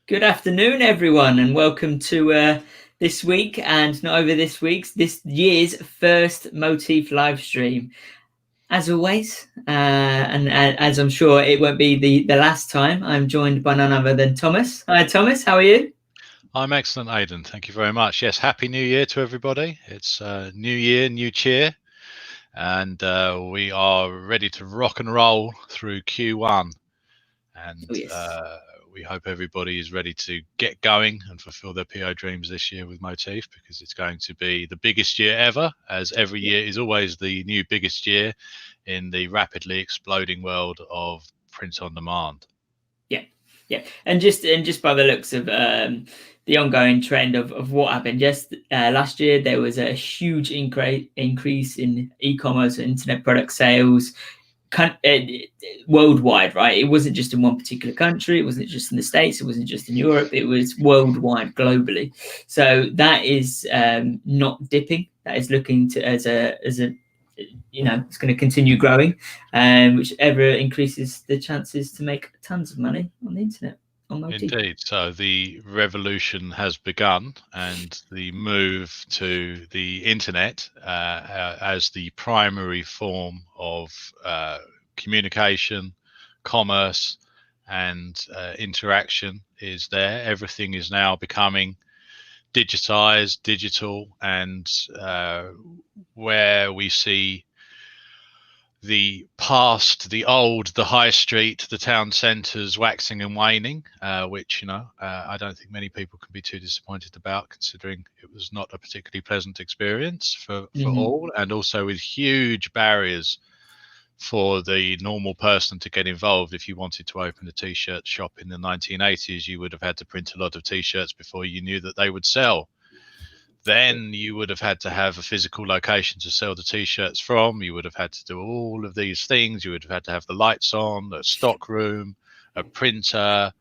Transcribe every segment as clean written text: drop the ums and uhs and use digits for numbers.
Good afternoon, everyone, and welcome to this week and not over this year's first Moteefe live stream. As always, and as I'm sure it won't be the last time, I'm joined by none other than Thomas. Hi, Thomas. How are you? I'm excellent, Aidan. Thank you very much. Yes, Happy New Year to everybody. It's New Year, new cheer, and we are ready to rock and roll through Q1. And Oh, yes. we hope everybody is ready to get going and fulfill their PO dreams this year with Moteefe, because it's going to be the biggest year ever, as every year is always the new biggest year in the rapidly exploding world of print on demand. Yeah, and just by the looks of the ongoing trend of what happened just last year, there was a huge increase in e-commerce and internet product sales worldwide, right? It wasn't just in one particular country, it wasn't just in the States, it wasn't just in Europe, it was worldwide, globally. So that is not dipping. That is looking to as a it's going to continue growing, which ever increases the chances to make tons of money on the internet on Moteefe. Indeed. So the revolution has begun, and the move to the internet as the primary form of communication, commerce, and interaction is there. Everything is now becoming digitized, digital, and where we see the past, the old, the high street, the town centres waxing and waning, which, I don't think many people can be too disappointed about, considering it was not a particularly pleasant experience for all, and also with huge barriers for the normal person to get involved. If you wanted to open a t-shirt shop in the 1980s, you would have had to print a lot of t-shirts before you knew that they would sell. Then you would have had to have a physical location to sell the t-shirts from. You would have had to do all of these things. You would have had to have the lights on, a stock room, a printer.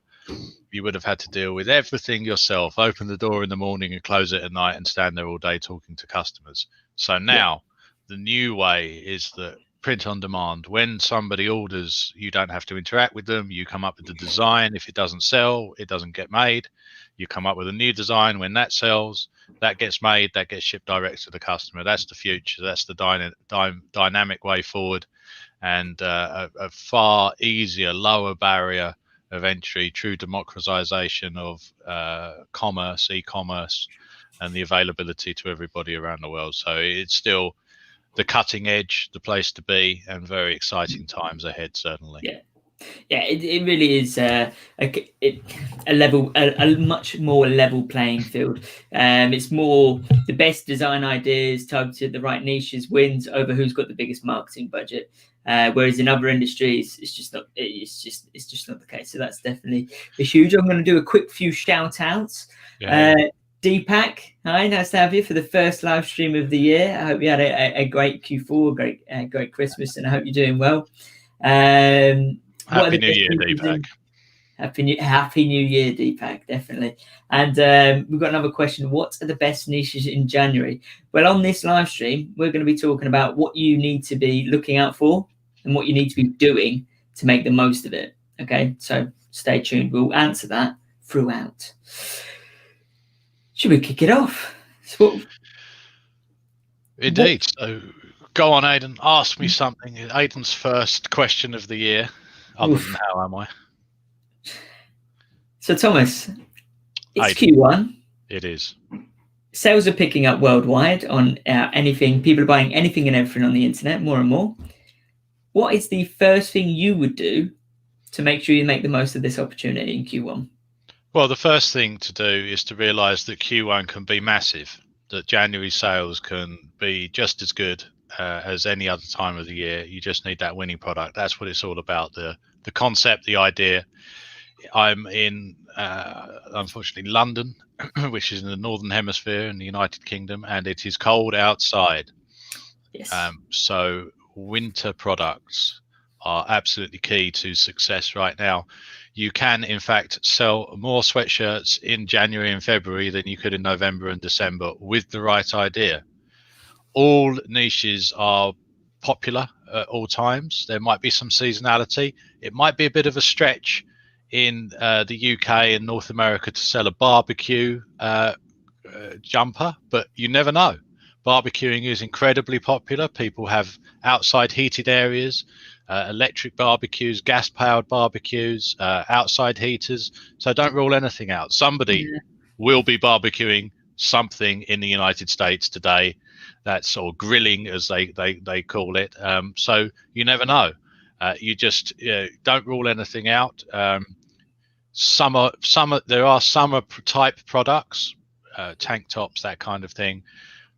You would have had to deal with everything yourself, open the door in the morning and close it at night, and stand there all day talking to customers. So now the new way is that print on demand. When somebody orders, you don't have to interact with them. You come up with the design. If it doesn't sell, it doesn't get made. You come up with a new design. When that sells, that gets made, that gets shipped direct to the customer. That's the future. That's the dynamic way forward, and a far easier, lower barrier of entry, true democratization of commerce, e-commerce, and the availability to everybody around the world. So it's still the cutting edge, the place to be, and very exciting times ahead, certainly. It really is a much more level playing field. It's more the best design ideas targeted at the right niches wins over who's got the biggest marketing budget. Whereas in other industries, it's just not the case. So that's definitely a huge. I'm going to do a quick few shout outs. Deepak, hi, nice to have you for the first live stream of the year. I hope you had a great Q4, great Christmas, and I hope you're doing well. Happy New Year, Deepak. Happy New Year, Deepak, definitely. And we've got another question. What are the best niches in January? Well, on this live stream, we're going to be talking about what you need to be looking out for and what you need to be doing to make the most of it. Okay, so stay tuned. We'll answer that throughout. Should we kick it off? Indeed. So go on, Aidan. Ask me something. Aidan's first question of the year. Other than how am I? So, Thomas, it's Q1. It is. Sales are picking up worldwide on anything. People are buying anything and everything on the internet more and more. What is the first thing you would do to make sure you make the most of this opportunity in Q1? Well, the first thing to do is to realize that Q1 can be massive, that January sales can be just as good as any other time of the year. You just need that winning product. That's what it's all about. The concept, the idea. I'm in, unfortunately, London, which is in the Northern Hemisphere in the United Kingdom, and it is cold outside. Yes. So winter products are absolutely key to success right now. You can, in fact, sell more sweatshirts in January and February than you could in November and December with the right idea. All niches are popular at all times. There might be some seasonality. It might be a bit of a stretch in the UK and North America to sell a barbecue jumper, but you never know. Barbecuing is incredibly popular. People have outside heated areas, electric barbecues, gas powered barbecues, outside heaters. So don't rule anything out. Somebody will be barbecuing something in the United States today. That's, or grilling as they call it. So you never know. You just don't rule anything out. There are summer type products, tank tops, that kind of thing.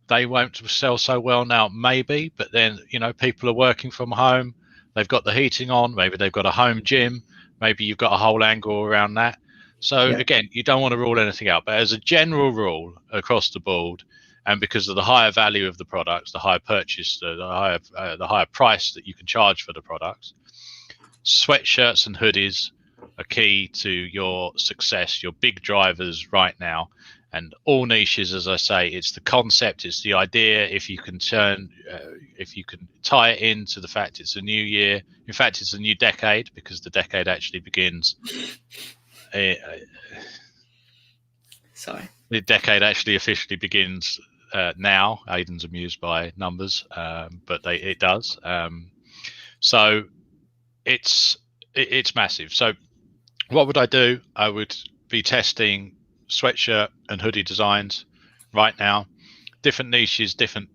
They won't sell so well now, maybe, but then, people are working from home. They've got the heating on. Maybe they've got a home gym. Maybe you've got a whole angle around that. So again, you don't want to rule anything out, but as a general rule across the board, and because of the higher value of the products, the higher purchase, the higher price that you can charge for the products, sweatshirts and hoodies are key to your success, your big drivers right now. And all niches, as I say, it's the concept, it's the idea. If you can tie it into the fact it's a new year, in fact, it's a new decade, because the decade actually begins. The decade actually officially begins now. Aidan's amused by numbers, but it does. So it's massive. So what would I do? I would be testing sweatshirt and hoodie designs right now. Different niches, different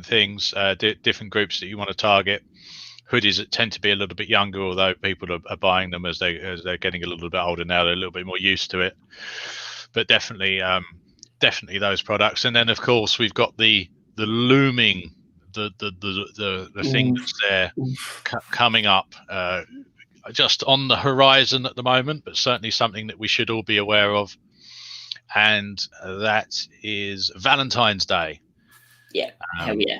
things, different groups that you want to target. Hoodies that tend to be a little bit younger, although people are buying them as they're getting a little bit older now. They're a little bit more used to it. But definitely those products. And then of course we've got the looming the thing that's there coming up. Just on the horizon at the moment, but certainly something that we should all be aware of, and that is Valentine's Day. Hell yeah.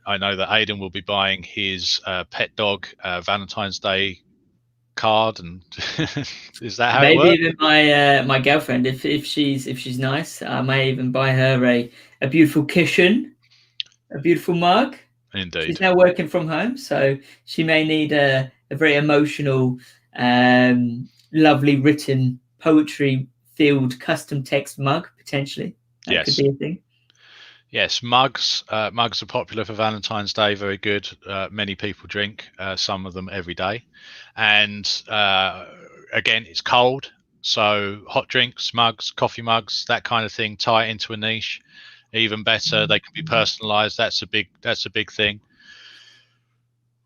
I know that Aidan will be buying his pet dog Valentine's Day card, and is that how maybe it works? Even my girlfriend, if she's nice, I may even buy her a beautiful cushion, a beautiful mug. Indeed. She's now working from home, so she may need a very emotional, lovely written poetry filled custom text mug, potentially. That could be a thing. Yes, mugs are popular for Valentine's Day. Very good. Many people drink, some of them every day. And again, it's cold, so hot drinks, mugs, coffee mugs, that kind of thing, tie it into a niche. Even better, they can be personalized. That's a big thing.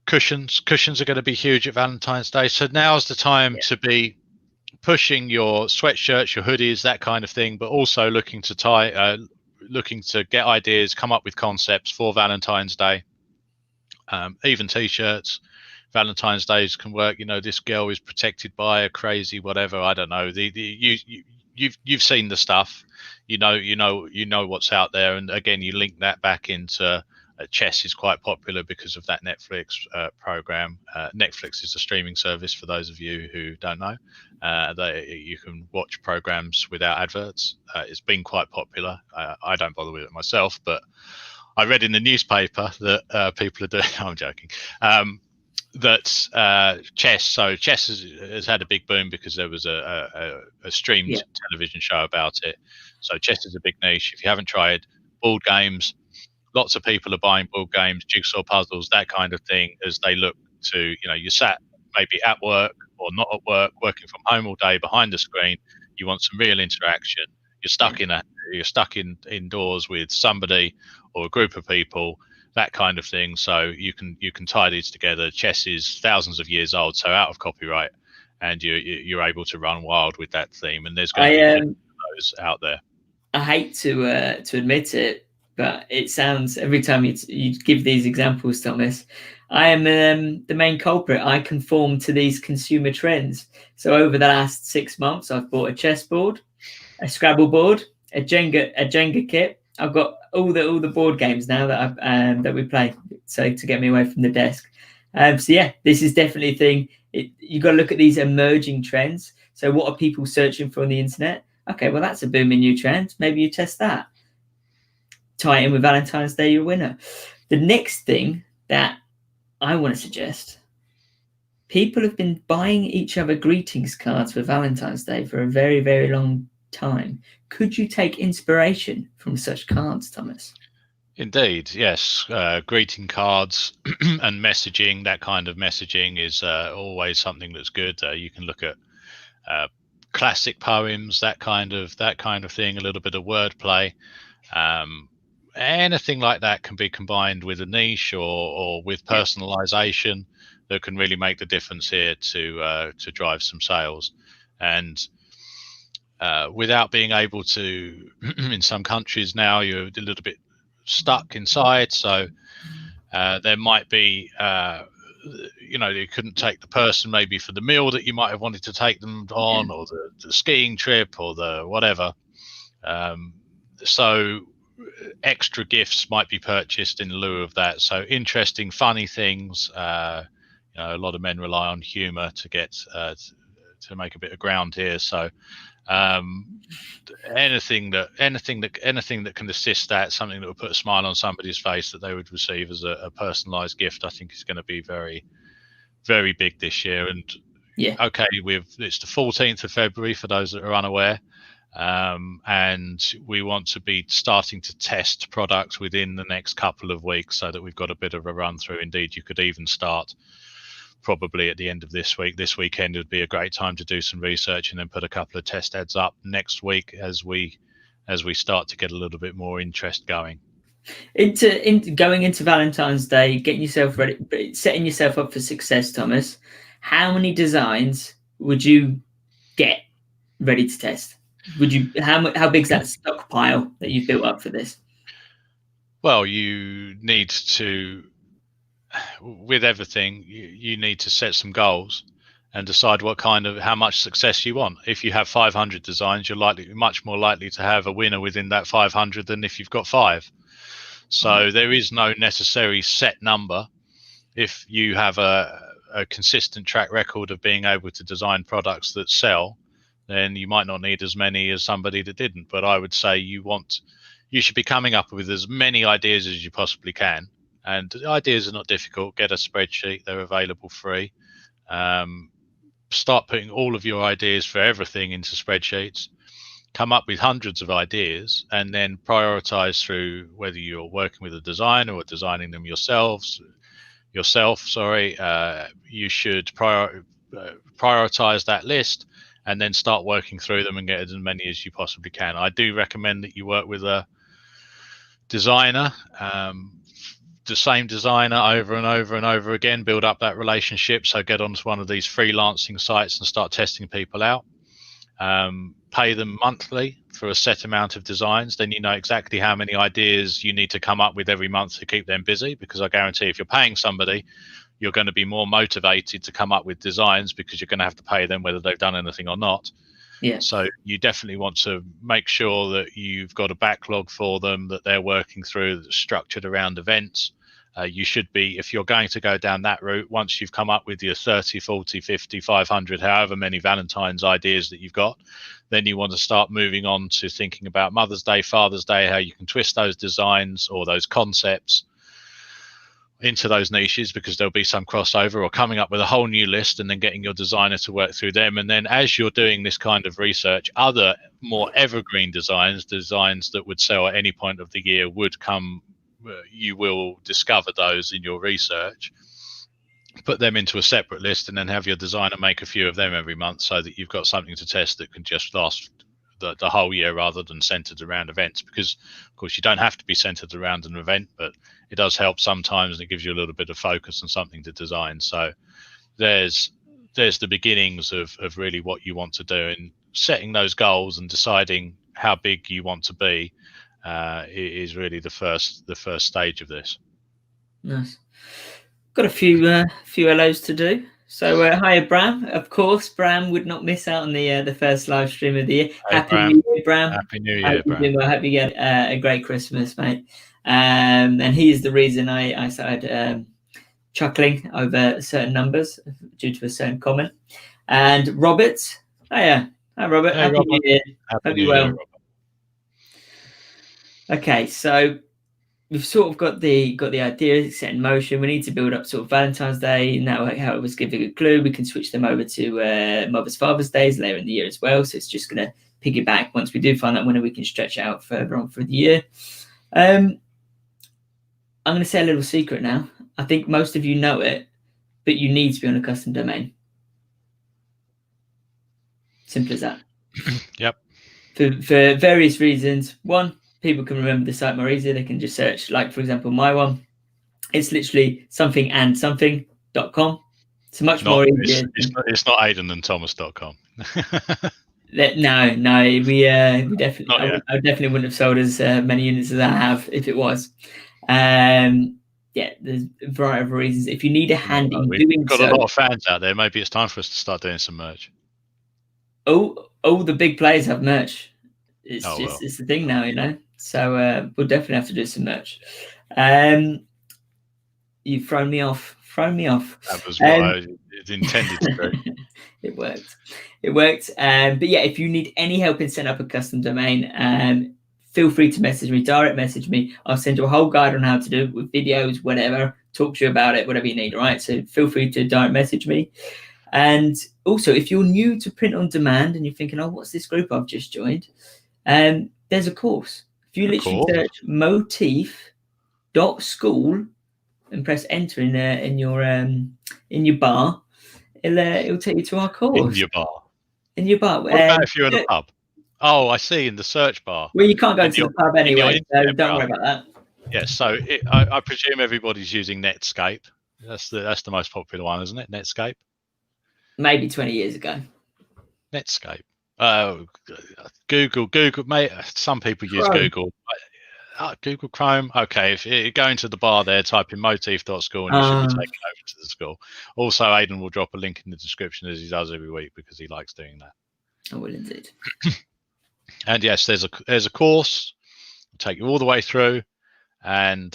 Cushions are going to be huge at Valentine's Day. So now's the time to be pushing your sweatshirts, your hoodies, that kind of thing, but also looking to get ideas, come up with concepts for Valentine's Day. Even t-shirts, Valentine's Days can work. This girl is protected by a crazy whatever. I don't know. You've seen the stuff. You know what's out there. And again, you link that back into chess is quite popular because of that Netflix program. Netflix is a streaming service for those of you who don't know. You can watch programs without adverts. It's been quite popular. I don't bother with it myself, but I read in the newspaper that people are doing. I'm joking. That chess. So chess has had a big boom because there was a streamed television show about it. So chess is a big niche. If you haven't tried board games, lots of people are buying board games, jigsaw puzzles, that kind of thing, as they look to, you're sat maybe at work or not at work, working from home all day behind the screen. You want some real interaction. You're stuck indoors with somebody or a group of people, that kind of thing. So you can tie these together. Chess is thousands of years old, so out of copyright, and you're able to run wild with that theme. And there's going to be those out there. I hate to admit it, but it sounds, every time you give these examples, Thomas, I am the main culprit. I conform to these consumer trends. So over the last 6 months, I've bought a chessboard, a Scrabble board, a Jenga kit. I've got all the board games now that we play, so to get me away from the desk. So yeah, this is definitely a thing. You got to look at these emerging trends. So what are people searching for on the internet? Okay, well, that's a booming new trend. Maybe you test that. Tie it in with Valentine's Day, you're a winner. The next thing that I want to suggest, people have been buying each other greetings cards for Valentine's Day for a very, very long time. Could you take inspiration from such cards, Thomas? Indeed, yes. Greeting cards and messaging, that kind of messaging is always something that's good. You can look at classic poems, that kind of thing, a little bit of wordplay. Anything like that can be combined with a niche or with personalization that can really make the difference here to drive some sales. And without being able to, in some countries now, you're a little bit stuck inside. So there might be, you couldn't take the person maybe for the meal that you might have wanted to take them on, or the skiing trip, or the whatever. So extra gifts might be purchased in lieu of that. So interesting, funny things. A lot of men rely on humor to get to make a bit of ground here. So anything that can assist that, something that will put a smile on somebody's face that they would receive as a personalized gift, I think is going to be very, very big this year. And okay, it's the 14th of February for those that are unaware. And we want to be starting to test products within the next couple of weeks so that we've got a bit of a run through. Indeed, you could even start probably at the end of this week. This weekend would be a great time to do some research and then put a couple of test ads up next week as we start to get a little bit more interest going. Going into Valentine's Day, getting yourself ready, setting yourself up for success, Thomas. How many designs would you get ready to test? How big's that stockpile that you've built up for this? Well, you need to, with everything, you need to set some goals and decide how much success you want. If you have 500 designs, you're much more likely to have a winner within that 500 than if you've got 5. So there is no necessary set number. If you have a consistent track record of being able to design products that sell, then you might not need as many as somebody that didn't. But I would say you should be coming up with as many ideas as you possibly can. And ideas are not difficult. Get a spreadsheet; they're available free. Start putting all of your ideas for everything into spreadsheets. Come up with hundreds of ideas, and then prioritize through whether you're working with a designer or designing them yourself. You should prioritize that list, and then start working through them and get as many as you possibly can. I do recommend that you work with a designer, the same designer over and over and over again, build up that relationship. So get onto one of these freelancing sites and start testing people out. Pay them monthly for a set amount of designs. Then you know exactly how many ideas you need to come up with every month to keep them busy, because I guarantee if you're paying somebody, you're going to be more motivated to come up with designs because you're going to have to pay them whether they've done anything or not. Yeah. So you definitely want to make sure that you've got a backlog for them that they're working through, that's structured around events. You should be, if you're going to go down that route, once you've come up with your 30, 40, 50, 500, however many Valentine's ideas that you've got, then you want to start moving on to thinking about Mother's Day, Father's Day, how you can twist those designs or those concepts into those niches, because there'll be some crossover, or coming up with a whole new list and then getting your designer to work through them. And then as you're doing this kind of research, other more evergreen designs that would sell at any point of the year would come. You will discover those in your research, put them into a separate list, and then have your designer make a few of them every month, so that you've got something to test that can just last the whole year, rather than centered around events. Because of course you don't have to be centered around an event, but it does help sometimes, and it gives you a little bit of focus and something to design. So there's the beginnings of really what you want to do, and setting those goals and deciding how big you want to be is really the first stage of this. Nice. Got a few hellos to do. So hi, Bram. Of course, Bram would not miss out on the first live stream of the year. Hey, Happy New Year, Bram. Happy New Year, Bram. I hope you get a great Christmas, mate. And he is the reason I started chuckling over certain numbers due to a certain comment. And Robert, hi Robert. Hey, Happy New Year. Happy New Year, Robert. Okay, so we've sort of got the idea set in motion. We need to build up sort of Valentine's Day. Now, how it was giving a clue, we can switch them over to Mother's Father's Days later in the year as well. So it's just going to piggyback. Once we do find that winner, we can stretch it out further on through the year. I'm going to say a little secret now. I think most of you know it, but you need to be on a custom domain. Simple as that. Yep. For various reasons. One, people can remember the site more easily. They can just search, like, for example, my one. It's literally somethingandSomething.com. It's much more easier. It's not aidanandthomas.com. No, we definitely, I definitely wouldn't have sold as many units as I have if it was. Yeah, there's a variety of reasons. If you need a hand in doing we've got a lot of fans out there. Maybe it's time for us to start doing some merch. Oh, the big players have merch. It's the thing now, you know. So we'll definitely have to do some merch. You've thrown me off. That was what I intended to do. It worked. But yeah, if you need any help in setting up a custom domain, feel free to message me, direct message me. I'll send you a whole guide on how to do it with videos, whatever, talk to you about it, whatever you need, all right? So feel free to direct message me. And also, if you're new to print on demand and you're thinking, oh, what's this group I've just joined? There's a course. If you literally search moteefe.school and press enter in your bar, it'll take you to our course. In your bar. What about if you're in a pub? Oh, I see, in the search bar. Well, you can't go to the pub anyway, so don't worry about that. Yeah, so I presume everybody's using Netscape. That's the most popular one, isn't it? Netscape. Maybe 20 years ago. Netscape. Google, mate. Some people use Google. Google Chrome. Okay, if you go into the bar there, type in moteefe.school and you should be taken over to the school. Also, Aidan will drop a link in the description as he does every week because he likes doing that. I will indeed. And yes, there's a course. It'll take you all the way through and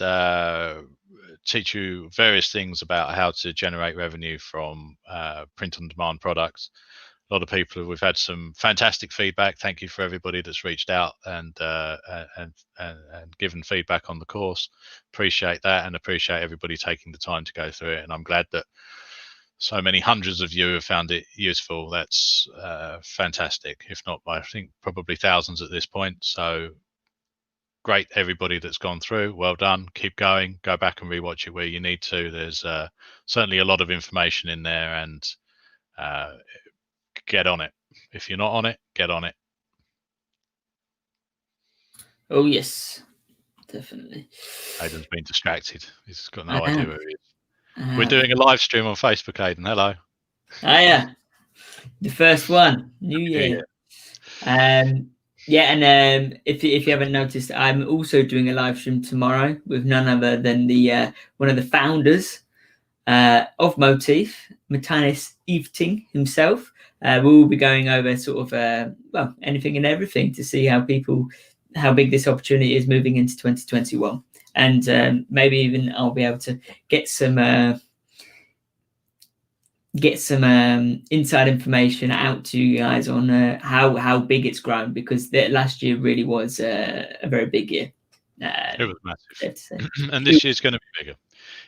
teach you various things about how to generate revenue from print-on-demand products. A lot of people, we've had some fantastic feedback. Thank you for everybody that's reached out and given feedback on the course. Appreciate that and appreciate everybody taking the time to go through it. And I'm glad that so many hundreds of you have found it useful. That's fantastic. If not, I think probably thousands at this point. So great, everybody that's gone through. Well done. Keep going. Go back and rewatch it where you need to. There's certainly a lot of information in there, and get on it. If you're not on it, get on it. Oh yes, definitely. Aidan's been distracted. He's got no idea where he is. We're doing a live stream on Facebook, Aidan. Hello. Oh yeah, the first one, New Year. Yeah, and if you haven't noticed, I'm also doing a live stream tomorrow with none other than the one of the founders of Moteefe, Matthijs Eveting himself. We'll be going over sort of anything and everything to see how big this opportunity is moving into 2021, and maybe even I'll be able to get some inside information out to you guys on how big it's grown, because last year really was a very big year. It was massive. And this year's going to be bigger.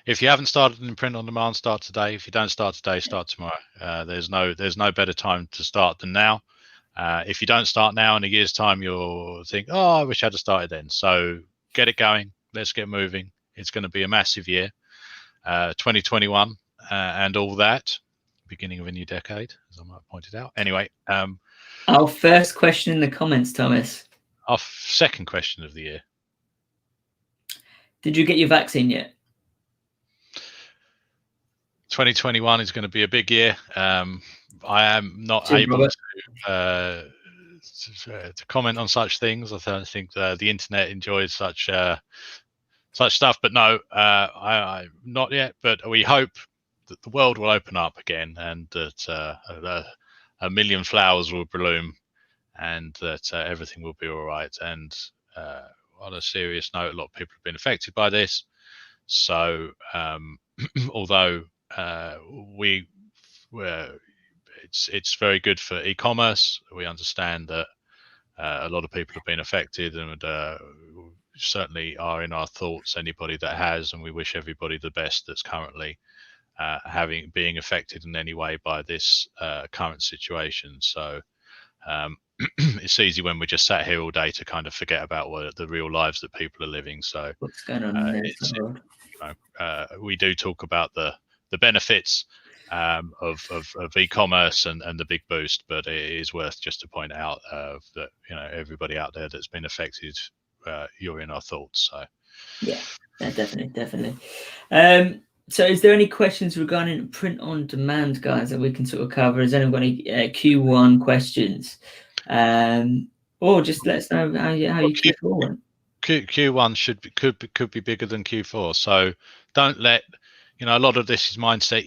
If you haven't started in print on demand, start today. If you don't start today, start tomorrow. There's no better time to start than now. If you don't start now, in a year's time, you'll think, oh, I wish I'd have started then. So get it going. Let's get moving. It's going to be a massive year. 2021 and all that. Beginning of a new decade, as I might have pointed out. Anyway. Our first question in the comments, Thomas. Our second question of the year. Did you get your vaccine yet? 2021 is going to be a big year. I am not able to comment on such things. I think the internet enjoys such stuff, but no, I not yet. But we hope that the world will open up again, and that a million flowers will bloom, and that everything will be all right. And on a serious note, a lot of people have been affected by this. So although it's very good for e-commerce, we understand that A lot of people have been affected, and certainly are in our thoughts, anybody that has, and we wish everybody the best that's currently being affected in any way by this current situation. So it's easy when we're just sat here all day to kind of forget about the real lives that people are living. So What's going on in it's, the world? we do talk about the benefits of e-commerce and the big boost, but it is worth just to point out that everybody out there that's been affected, you're in our thoughts. So yeah, definitely. So is there any questions regarding print on demand, guys, that we can sort of cover? Has anyone got any Q1 questions? Or just let us know how you Q4 went. Q1 could be bigger than Q4. So don't let a lot of this is mindset.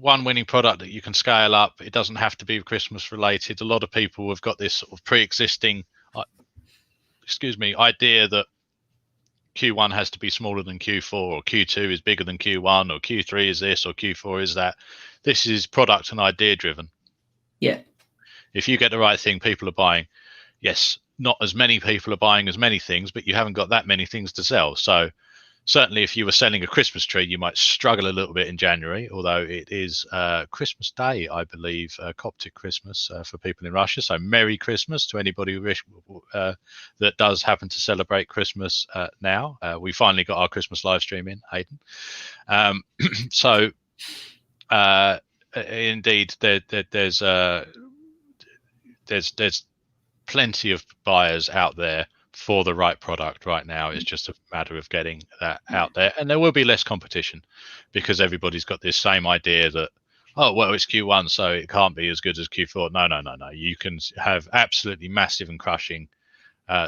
One winning product that you can scale up. It doesn't have to be Christmas related. A lot of people have got this sort of pre-existing, idea that Q1 has to be smaller than Q4, or Q2 is bigger than Q1, or Q3 is this, or Q4 is that. This is product and idea driven. Yeah. If you get the right thing, people are buying. Yes, not as many people are buying as many things, but you haven't got that many things to sell. So certainly if you were selling a Christmas tree, you might struggle a little bit in January, although it is Christmas Day, I believe, Coptic Christmas for people in Russia. So Merry Christmas to anybody that does happen to celebrate Christmas now. We finally got our Christmas live stream in, Aidan. So indeed, there's plenty of buyers out there for the right product right now. It's just a matter of getting that out there, and there will be less competition because everybody's got this same idea that, oh well, it's Q1 so it can't be as good as Q4. No, you can have absolutely massive and crushing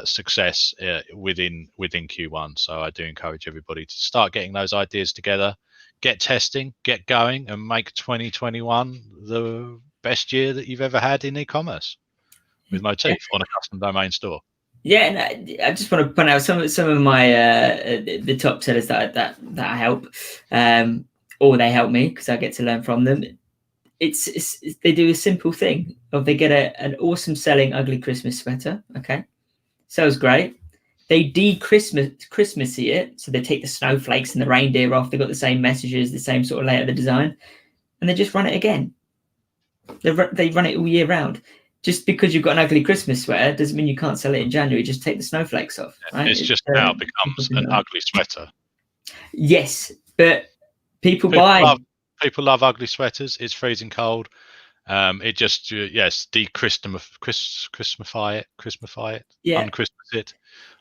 success within Q1. So I do encourage everybody to start getting those ideas together, get testing, get going, and make 2021 the best year that you've ever had in e-commerce with Moteefe on a custom domain store. Yeah, and I just want to point out some of my the top sellers that I help, or they help me because I get to learn from them. It's they do a simple thing of they get an awesome selling ugly Christmas sweater. Okay, sells great. They Christmassy it, so they take the snowflakes and the reindeer off. They've got the same messages, the same sort of layout, the design, and they just run it again. They run it all year round. Just because you've got an ugly Christmas sweater doesn't mean you can't sell it in January. Just take the snowflakes off. Right? It's just now becomes an ugly sweater. Yes, but people buy. People love ugly sweaters. It's freezing cold. It just Christmasify it. Yeah.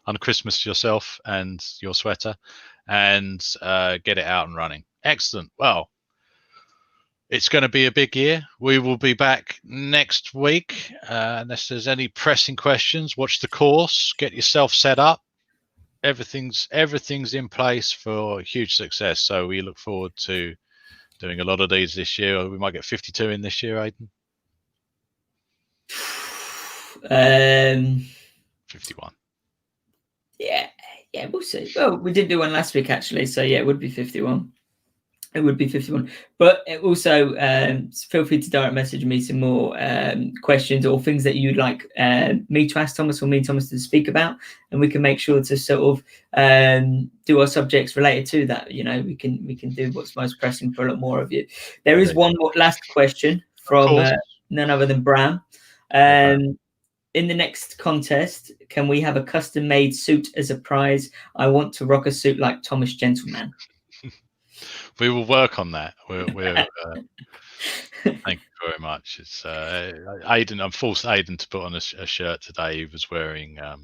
Unchristmas yourself and your sweater, and get it out and running. Excellent. Well, it's going to be a big year. We will be back next week. Unless there's any pressing questions, watch the course, get yourself set up. Everything's in place for huge success. So we look forward to doing a lot of these this year. We might get 52 in this year, Aidan. 51. Yeah, we'll see. Well, we did do one last week actually, so yeah, it would be 51. It would be 51. But also feel free to direct message me some more questions or things that you'd like me to ask Thomas or me and Thomas to speak about, and we can make sure to sort of do our subjects related to that. We can do what's most pressing for a lot more of you. There is one more last question from none other than Bram. In the next contest, can we have a custom-made suit as a prize? I want to rock a suit like Thomas Gentleman. We will work on that. We're thank you very much. It's Aidan. I forced Aidan to put on a shirt today. He was wearing. I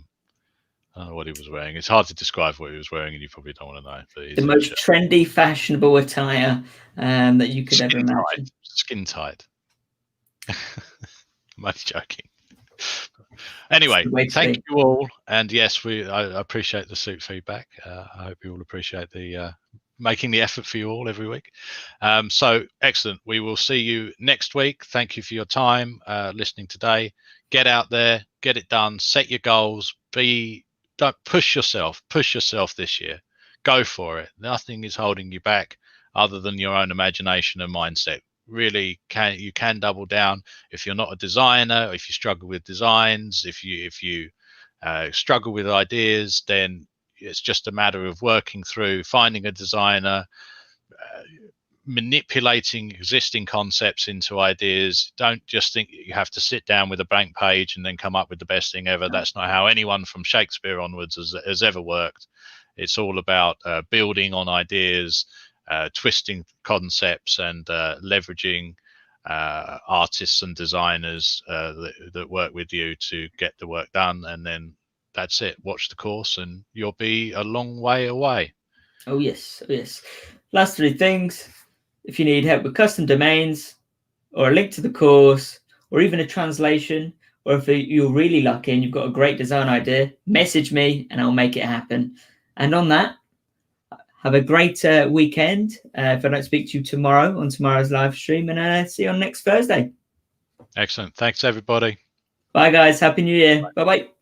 don't know what he was wearing. It's hard to describe what he was wearing, and you probably don't want to know. But the most trendy, fashionable attire that you could ever imagine. Skin tight. I'm only joking. Anyway, thank you all, and yes, I appreciate the suit feedback. I hope you all appreciate the making the effort for you all every week. So excellent. We will see you next week. Thank you for your time listening today. Get out there, get it done, set your goals. Don't push yourself this year. Go for it. Nothing is holding you back other than your own imagination and mindset. really you can double down. If you're not a designer, if you struggle with designs, if you struggle with ideas, then it's just a matter of working through, finding a designer, manipulating existing concepts into ideas. Don't just think you have to sit down with a blank page and then come up with the best thing ever. That's not how anyone from Shakespeare onwards has ever worked. It's all about building on ideas, twisting concepts, and leveraging artists and designers that work with you to get the work done. And then that's it. Watch the course and you'll be a long way away. Oh yes, oh yes. Last three things. If you need help with custom domains, or a link to the course, or even a translation, or if you're really lucky and you've got a great design idea, message me and I'll make it happen. And on that, have a great weekend. If I don't speak to you tomorrow on tomorrow's live stream, and see you on next Thursday. Excellent. Thanks, everybody. Bye, guys. Happy New Year. Bye-bye.